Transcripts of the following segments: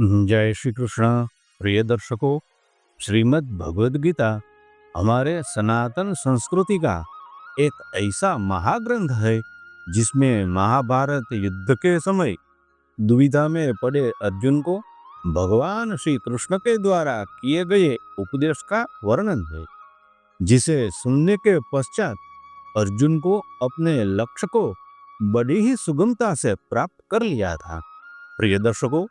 जय श्री कृष्ण। प्रिय दर्शकों, श्रीमद् भगवद गीता हमारे सनातन संस्कृति का एक ऐसा महाग्रंथ है जिसमें महाभारत युद्ध के समय दुविधा में पड़े अर्जुन को भगवान श्री कृष्ण के द्वारा किए गए उपदेश का वर्णन है, जिसे सुनने के पश्चात अर्जुन को अपने लक्ष्य को बड़ी ही सुगमता से प्राप्त कर लिया था। प्रिय दर्शकों,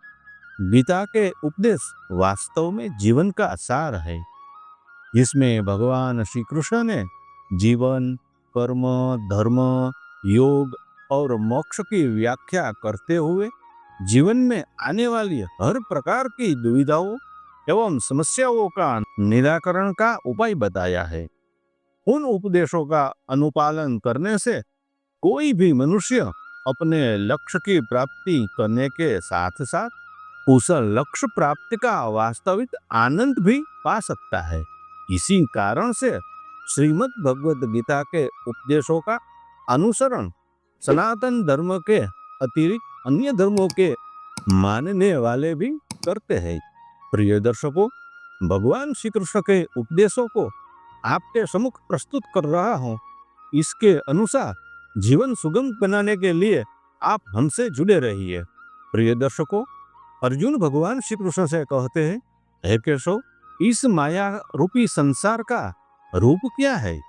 गीता के उपदेश वास्तव में जीवन का सार है। इसमें भगवान श्री कृष्ण ने जीवन, कर्म, धर्म, योग और मोक्ष की व्याख्या करते हुए जीवन में आने वाली हर प्रकार की दुविधाओं एवं समस्याओं का निराकरण का उपाय बताया है। उन उपदेशों का अनुपालन करने से कोई भी मनुष्य अपने लक्ष्य की प्राप्ति करने के साथ साथ उस लक्ष्य प्राप्ति का वास्तविक आनंद भी पा सकता है। इसी कारण से श्रीमद् भगवद गीता के उपदेशों का अनुसरण सनातन धर्म के अतिरिक्त अन्य धर्मों के मानने वाले भी करते हैं। प्रिय दर्शकों, भगवान श्री कृष्ण के उपदेशों को आपके सम्मुख प्रस्तुत कर रहा हूँ। इसके अनुसार जीवन सुगम बनाने के लिए आप हमसे जुड़े रहिए। प्रिय दर्शकों, अर्जुन भगवान श्री कृष्ण से कहते हैं, हे केशव, इस माया रूपी संसार का रूप क्या है?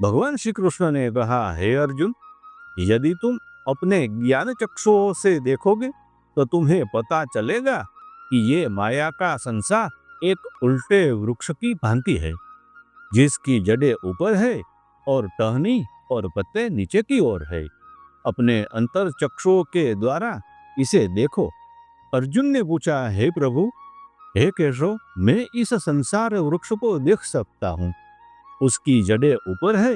भगवान श्री कृष्ण ने कहा, हे अर्जुन, यदि तुम अपने ज्ञान चक्षुओं से देखोगे तो तुम्हें पता चलेगा कि ये माया का संसार एक उल्टे वृक्ष की भांति है, जिसकी जड़ें ऊपर है और टहनी और पत्ते नीचे की ओर है। अपने अंतर चक्षुओं के द्वारा इसे देखो। अर्जुन ने पूछा, हे प्रभु, हे केशव, मैं इस संसार वृक्ष को देख सकता हूँ। उसकी जड़ें ऊपर है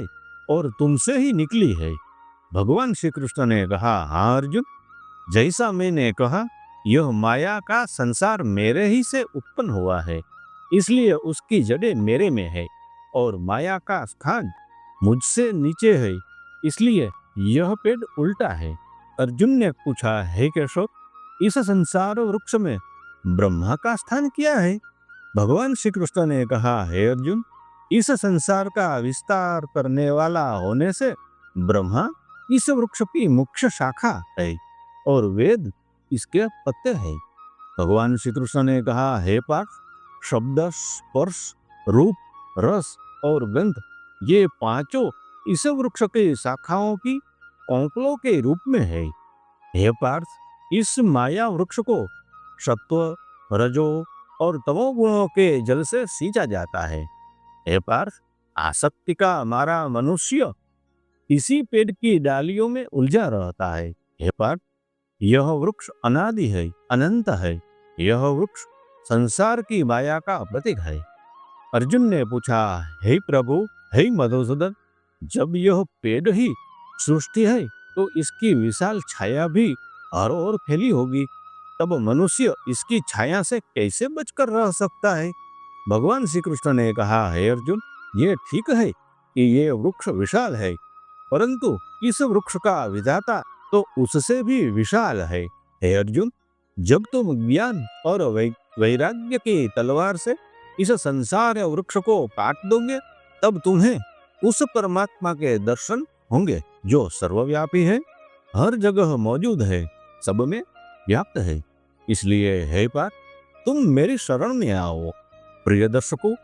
और तुमसे ही निकली है। भगवान श्री कृष्ण ने कहा, हाँ अर्जुन, जैसा मैंने कहा, यह माया का संसार मेरे ही से उत्पन्न हुआ है, इसलिए उसकी जड़ें मेरे में है और माया का स्थान मुझसे नीचे है, इसलिए यह पेड़ उल्टा है। अर्जुन ने पूछा, हे केशव, इस संसार वृक्ष में ब्रह्मा का स्थान क्या है? भगवान श्री कृष्ण ने कहा, हे अर्जुन, इस संसार का विस्तार करने वाला होने से ब्रह्मा इस वृक्ष की मुख्य शाखा है और वेद इसके पत्ते हैं। भगवान श्री कृष्ण ने कहा, हे पार्थ, शब्द, स्पर्श, रूप, रस और गंध, ये पांचों इस वृक्ष के शाखाओं की कौंपलों के रूप में है। हे पार्थ, इस माया वृक्ष को सत्व, रजो और तमो गुणों के जल से सींचा जाता है। हे पार्थ, आसक्ति का मारा मनुष्य इसी पेड़ की डालियों में उलझा रहता है। हे पार्थ, यह वृक्ष अनादि है, अनंत है। यह वृक्ष संसार की माया का प्रतीक है। अर्जुन ने पूछा, हे प्रभु, हे मधुसूदन, जब यह पेड़ ही सृष्टि है तो इसकी विशाल छाया भी हर ओर फैली होगी, तब मनुष्य इसकी छाया से कैसे बचकर रह सकता है? भगवान श्री कृष्ण ने कहा, हे अर्जुन, ये ठीक है कि ये वृक्ष विशाल है, परंतु इस वृक्ष का विधाता तो उससे भी विशाल है। हे अर्जुन, जब तुम ज्ञान और वैराग्य की तलवार से इस संसार वृक्ष को काट दोगे, तब तुम्हें उस परमात्मा के दर्शन होंगे जो सर्वव्यापी है, हर जगह मौजूद है, सब में व्याप्त है। इसलिए हे पार्थ, तुम मेरी शरण में आओ। प्रिय दर्शकों,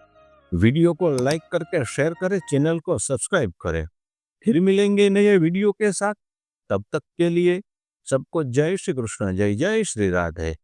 वीडियो को लाइक करके शेयर करें, चैनल को सब्सक्राइब करें। फिर मिलेंगे नए वीडियो के साथ। तब तक के लिए सबको जय श्री कृष्ण, जय जय श्री राधे।